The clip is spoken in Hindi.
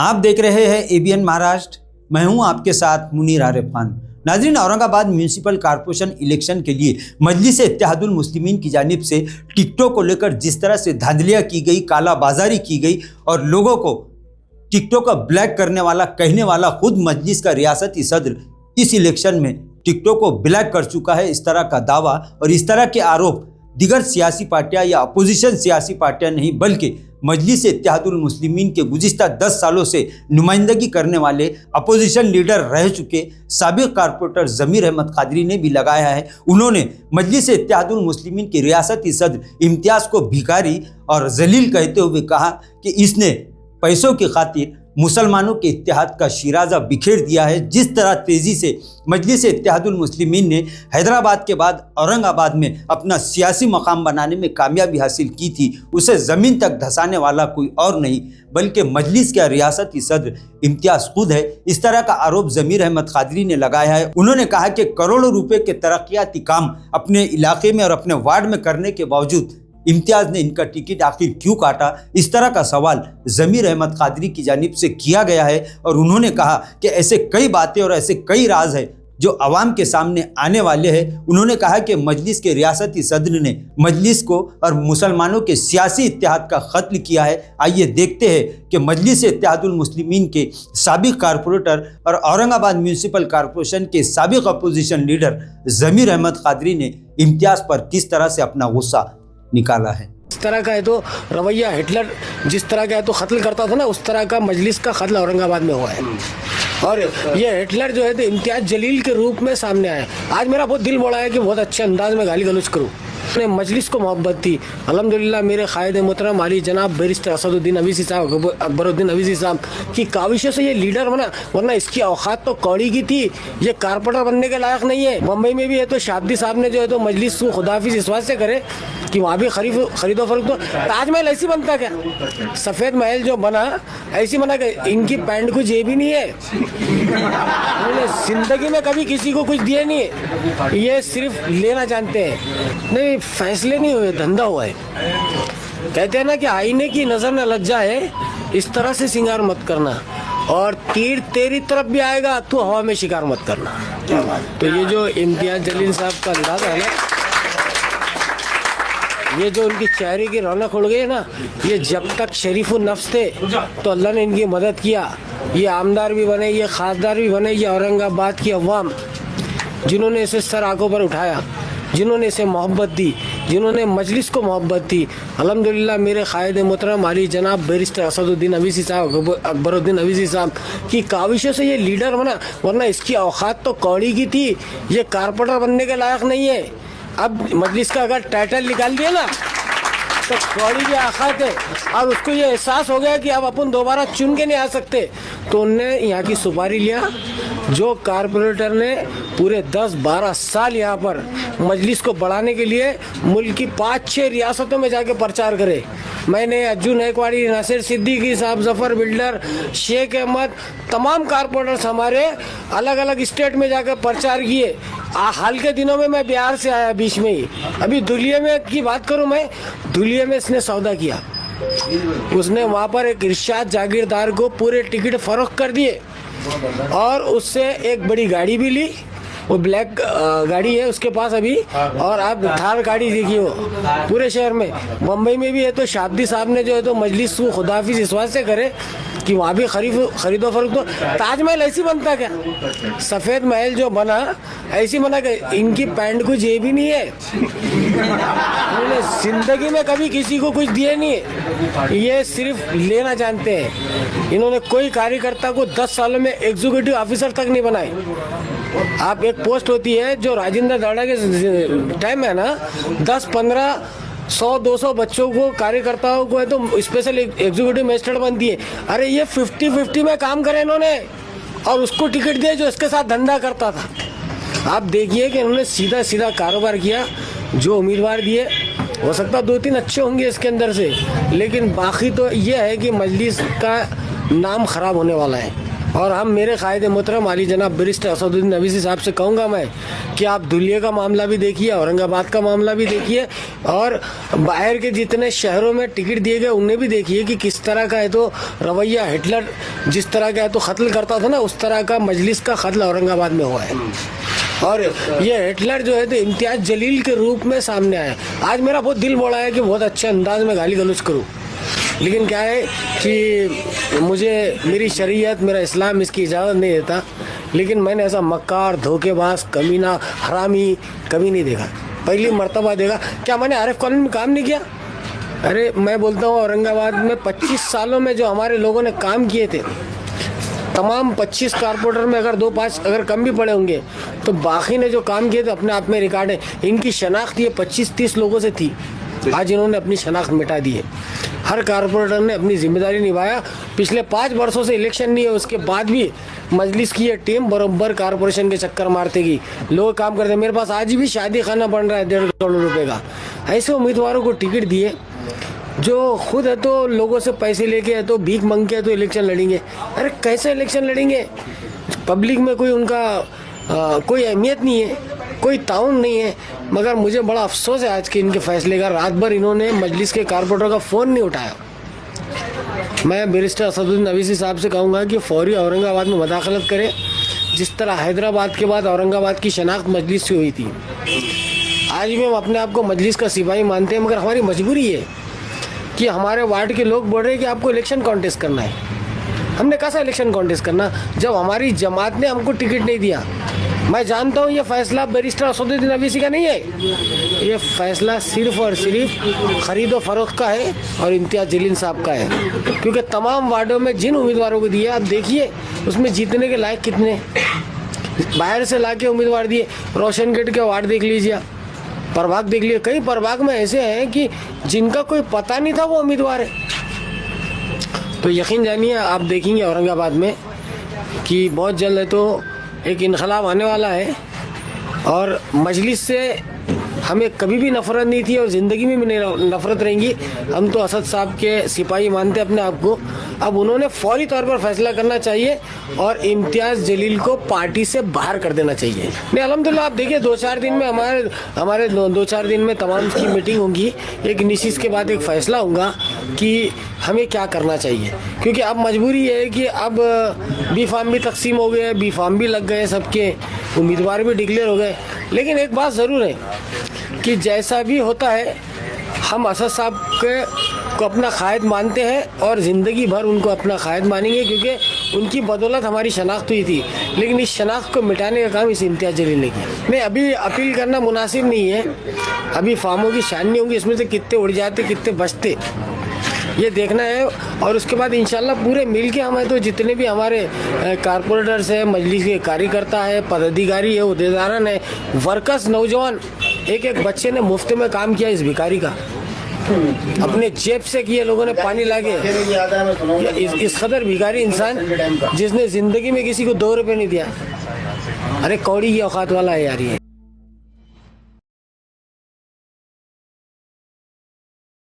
आप देख रहे हैं एबीएन महाराष्ट्र। मैं हूं आपके साथ मुनीर आरिफ खान। नाज़रीन, औरंगाबाद म्यूनिसिपल कॉर्पोरेशन इलेक्शन के लिए मजलिस इत्तेहादुल मुस्लिमीन की जानिब से टिकटों को लेकर जिस तरह से धांधलियाँ की गई, कालाबाजारी की गई और लोगों को टिकटों का ब्लैक करने वाला कहने वाला खुद मजलिस का रियासती सदर इस इलेक्शन में टिकटों को ब्लैक कर चुका है, इस तरह का दावा और इस तरह के आरोप दिगर सियासी पार्टियां या अपोजिशन सियासी पार्टियां नहीं बल्कि मजलिस इत्तेहादुल मुस्लिमीन के गुज़िश्ता 10 सालों से नुमाइंदगी करने वाले अपोजिशन लीडर रह चुके साबिक कारपोरेटर ज़मीर अहमद कादरी ने भी लगाया है। उन्होंने मजलिस इत्तेहादुल मुस्लिमीन के रियासती सदर इम्तियाज़ को भिखारी और जलील कहते हुए कहा कि इसने पैसों की खातिर मुसलमानों के इत्तेहाद का शिराजा बिखेर दिया है। जिस तरह तेज़ी से मजलिस इत्तेहादुल मुस्लिमीन ने हैदराबाद के बाद औरंगाबाद में अपना सियासी मकाम बनाने में कामयाबी हासिल की थी, उसे ज़मीन तक धंसाने वाला कोई और नहीं बल्कि मजलिस का रियासती सदर इम्तियाज़ खुद है। इस तरह का आरोप ज़मीर अहमद कादरी ने लगाया है। उन्होंने कहा कि करोड़ों रुपए के तरक्याती काम अपने इलाके में और अपने वार्ड में करने के बावजूद इम्तियाज़ ने इनका टिकट आखिर क्यों काटा, इस तरह का सवाल ज़मीर अहमद कादरी की जानिब से किया गया है। और उन्होंने कहा कि ऐसे कई बातें और ऐसे कई राज हैं जो आवाम के सामने आने वाले हैं। उन्होंने कहा कि मजलिस के रियासती सदर ने मजलिस को और मुसलमानों के सियासी इत्तेहाद का कत्ल किया है। आइए देखते हैं कि मजलिस इत्तेहादुल मुस्लिमीन के साबिक कारपोरेटर और औरंगाबाद म्यूनिसिपल कॉर्पोरेशन के साबिक अपोजिशन लीडर ज़मीर अहमद कादरी ने इम्तियाज़ पर किस तरह से अपना गुस्सा निकाला है। इस तरह का है तो रवैया हिटलर जिस तरह का है तो कत्ल करता था ना, उस तरह का मजलिस का कत्ल औरंगाबाद में हुआ है। और ये हिटलर जो है तो इम्तियाज जलील के रूप में सामने आया। आज मेरा बहुत दिल बोला है कि बहुत अच्छे अंदाज में गाली गलौज करूँ। अपने मजलिस को मोहब्बत थी। अल्हम्दुलिल्लाह मेरे कायद मोहतरम आली जनाब बैरिस्टर असदुद्दीन अवीसी साहब, अकबरुद्दीन अवीसी साहब की काविशों से ये लीडर बना, वरना इसकी औकात तो कौड़ी की थी। ये कारपोरेटर बनने के लायक नहीं है। मुंबई में भी है तो शाब्दी साहब ने जो है तो मजलिस को खुदाफिज इस बात से करे कि वहाँ भी खरीदो फरोख्त। तो ताजमहल ऐसी बनता क्या? सफ़ेद महल जो बना ऐसी बना कि इनकी पैंट को जेब ही नहीं है। उन्होंने ज़िंदगी में कभी किसी को कुछ दिए नहीं है। ये सिर्फ लेना जानते हैं। नहीं, फैसले नहीं हुए, धंधा हुआ है। कहते हैं ना कि आईने की नज़र न लग जाए, इस तरह से श्रृंगार मत करना और तीर तेरी तरफ भी आएगा तो हवा में शिकार मत करना। तो ये जो इम्तियाज जलील साहब का अंदाज़ा है ना, ये जो उनकी चेहरे की रौनक उड़ गई ना, ये जब तक शरीफ नफ्स थे तो अल्लाह ने इनकी मदद किया। ये आमदार भी बने, ये खासदार भी बने। ये औरंगाबाद की अवाम जिन्होंने इसे सर आंखों पर उठाया, जिन्होंने इसे मोहब्बत दी, जिन्होंने मजलिस को मोहब्बत दी। अल्हम्दुलिल्लाह मेरे कायद मोहतरम आली जनाब बैरिस्टर असदुद्दीन अवीसी साहब, अकबरुद्दीन अवीसी साहब की काविशों से ये लीडर बना, वरना इसकी औकात तो कौड़ी की थी। ये कारपोरेटर बनने के लायक नहीं है। अब मजलिस का अगर टाइटल निकाल दिया ना तो कौड़ी की औकात है। और उसको ये एहसास हो गया कि अब अपन दोबारा चुन के नहीं आ सकते, तो उनने यहाँ की सुपारी लिया। जो कारपोरेटर ने पूरे 10-12 साल यहाँ पर मजलिस को बढ़ाने के लिए मुल्क की 5-6 रियासतों में जाके प्रचार करे। मैंने अज्जू नायकवाड़ी, नासिर सिद्दीकी साहब, जफ़र बिल्डर, शेख अहमद, तमाम कारपोरेटर्स हमारे अलग अलग स्टेट में जाकर प्रचार किए। हाल के दिनों में मैं बिहार से आया, बीच में ही अभी धुलिया में की बात करूं, मैं धुलिया में इसने सौदा किया। उसने वहाँ पर एक इरशाद जागीरदार को पूरे टिकट फरोख्त कर दिए और उससे एक बड़ी गाड़ी भी ली। वो ब्लैक गाड़ी है उसके पास अभी, और आप थार गाड़ी देखिए वो पूरे शहर में। मुंबई में भी है तो शाब्दी साहब ने जो है तो मजलिस को खुदाफिज इस बात से करे कि वहाँ भी खरीदो फरोख्त। तो ताजमहल ऐसी बनता क्या? सफ़ेद महल जो बना ऐसी बना कि इनकी पैंट को जेब ही नहीं है। उन्होंने ज़िंदगी में कभी किसी को कुछ दिए नहीं है। ये सिर्फ लेना जानते हैं। इन्होंने कोई कार्यकर्ता को 10 सालों में एग्जीक्यूटिव ऑफिसर तक नहीं बनाए। आप एक पोस्ट होती है जो राजेंद्र दाड़ा के टाइम है ना, 10-15 100-200 बच्चों को, कार्यकर्ताओं को है तो स्पेशल एग्जीक्यूटिव मजिस्ट्रेट बनती है। अरे ये 50-50 में काम करे इन्होंने और उसको टिकट दिए जो इसके साथ धंधा करता था। आप देखिए कि इन्होंने सीधा सीधा कारोबार किया। जो उम्मीदवार दिए हो सकता 2-3 अच्छे होंगे इसके अंदर से, लेकिन बाकी तो ये है कि मजलिस का नाम ख़राब होने वाला है। और हम मेरे कायदे मोहतरम अली जनाब बैरिस्टर असदुद्दीन अवीसी साहब से कहूँगा मैं कि आप धुलिया का मामला भी देखिए, औरंगाबाद का मामला भी देखिए, और बाहर के जितने शहरों में टिकट दिए गए उन्हें भी देखिए कि किस तरह का है तो रवैया हिटलर जिस तरह का है तो कत्ल करता था ना, उस तरह का मजलिस का कत्ल औरंगाबाद में हुआ है। और ये हिटलर जो है तो इम्तियाज जलील के रूप में सामने आया। आज मेरा बहुत दिल बोला है कि बहुत अच्छे अंदाज में गाली गलौज करूँ, लेकिन क्या है कि मुझे मेरी शरीयत मेरा इस्लाम इसकी इजाज़त नहीं देता। लेकिन मैंने ऐसा मक्कार, धोखेबाज, कमीना, हरामी कभी नहीं देखा, पहली मर्तबा देखा। क्या मैंने आरिफ कॉलोनी में काम नहीं किया? अरे मैं बोलता हूँ औरंगाबाद में 25 सालों में जो हमारे लोगों ने काम किए थे, तमाम 25 कारपोरेटर में अगर 2-5 अगर कम भी पड़े होंगे तो बाकी ने जो काम किए थे अपने आप में रिकॉर्ड है। इनकी शनाख्त ये 25-30 लोगों से थी, आज इन्होंने अपनी शनाख्त मिटा दी है। हर कारपोरेटर ने अपनी जिम्मेदारी निभाया। पिछले 5 वर्षों से इलेक्शन नहीं है, उसके बाद भी मजलिस की ये टीम बराबर कारपोरेशन के चक्कर मारते गई, लोग काम करते। मेरे पास आज भी शादी खाना बन रहा है 1.5 करोड़ रुपए का। ऐसे उम्मीदवारों को टिकट दिए जो खुद है तो लोगों से पैसे लेके है तो भीख मांग के है तो इलेक्शन लड़ेंगे। अरे कैसे इलेक्शन लड़ेंगे? पब्लिक में कोई उनका कोई अहमियत नहीं है, कोई ताउन नहीं है। मगर मुझे बड़ा अफसोस है आज के इनके फैसले का। रात भर इन्होंने मजलिस के कारपोरेटर का फ़ोन नहीं उठाया। मैं बैरिस्टर असदुद्दीन अवीसी साहब से कहूँगा कि फौरी औरंगाबाद में मदाखलत करें, जिस तरह हैदराबाद के बाद औरंगाबाद की शनाख्त मजलिस से हुई थी। आज भी हम अपने आप को मजलिस का सिपाही मानते हैं, मगर हमारी मजबूरी है कि हमारे वार्ड के लोग बोल रहे हैं कि आपको इलेक्शन कॉन्टेस्ट करना है। हमने कैसा इलेक्शन कॉन्टेस्ट करना जब हमारी जमात ने हमको टिकट नहीं दिया? मैं जानता हूँ ये फैसला बैरिस्टर असदुद्दीन अवीसी का नहीं है, ये फैसला सिर्फ और सिर्फ खरीदो फरोख्त का है और इम्तियाज जलील साहब का है। क्योंकि तमाम वार्डों में जिन उम्मीदवारों को दिए आप देखिए उसमें जीतने के लायक कितने बाहर से ला के उम्मीदवार दिए। रोशन गेट के वार्ड देख लीजिए, प्रभाग देख लीजिए, कई प्रभाग में ऐसे हैं कि जिनका कोई पता नहीं था वो उम्मीदवार है। तो यकीन जानिए आप देखेंगे औरंगाबाद में कि बहुत जल्द है तो एक इनकलाब आने वाला है। और मजलिस से हमें कभी भी नफ़रत नहीं थी और ज़िंदगी में भी नहीं नफ़रत रहेंगी। हम तो असद साहब के सिपाही मानते अपने आप को। अब उन्होंने फौरी तौर पर फैसला करना चाहिए और इम्तियाज़ जलील को पार्टी से बाहर कर देना चाहिए। नहीं, अल्हम्दुलिल्लाह आप देखिए 2-4 दिन में हमारे 2-4 दिन में तमाम की मीटिंग होंगी। एक निशिस के बाद एक फ़ैसला होगा कि हमें क्या करना चाहिए। क्योंकि अब मजबूरी है कि अब बी फार्म भी तकसीम हो गए, बी फार्म भी लग गए, सबके उम्मीदवार भी डिक्लेयर हो गए। लेकिन एक बात ज़रूर है कि जैसा भी होता है हम असद साहब को अपना कायद मानते हैं और ज़िंदगी भर उनको अपना कायद मानेंगे, क्योंकि उनकी बदौलत हमारी शनाख्त हुई थी। लेकिन इस शनाख्त को मिटाने का काम इस इम्तियाज जलील ने किया। नहीं, अभी अपील करना मुनासिब नहीं है। अभी फार्मों की छाननी होगी, इसमें से कितने उड़ जाते कितने बचते ये देखना है। और उसके बाद इंशाल्लाह पूरे मिल के हमें तो जितने भी हमारे कारपोरेटर्स हैं, मजलिस के कार्यकर्ता है, पदाधिकारी है, उहदेदारान है, वर्कर्स, नौजवान, एक बच्चे ने मुफ्त में काम किया इस भिखारी का, अपने जेब से किए लोगों ने पानी लाके। इस कदर भिखारी इंसान जिसने ज़िंदगी में किसी को 2 रुपये नहीं दिया। अरे कौड़ी की औकात वाला है यार ये।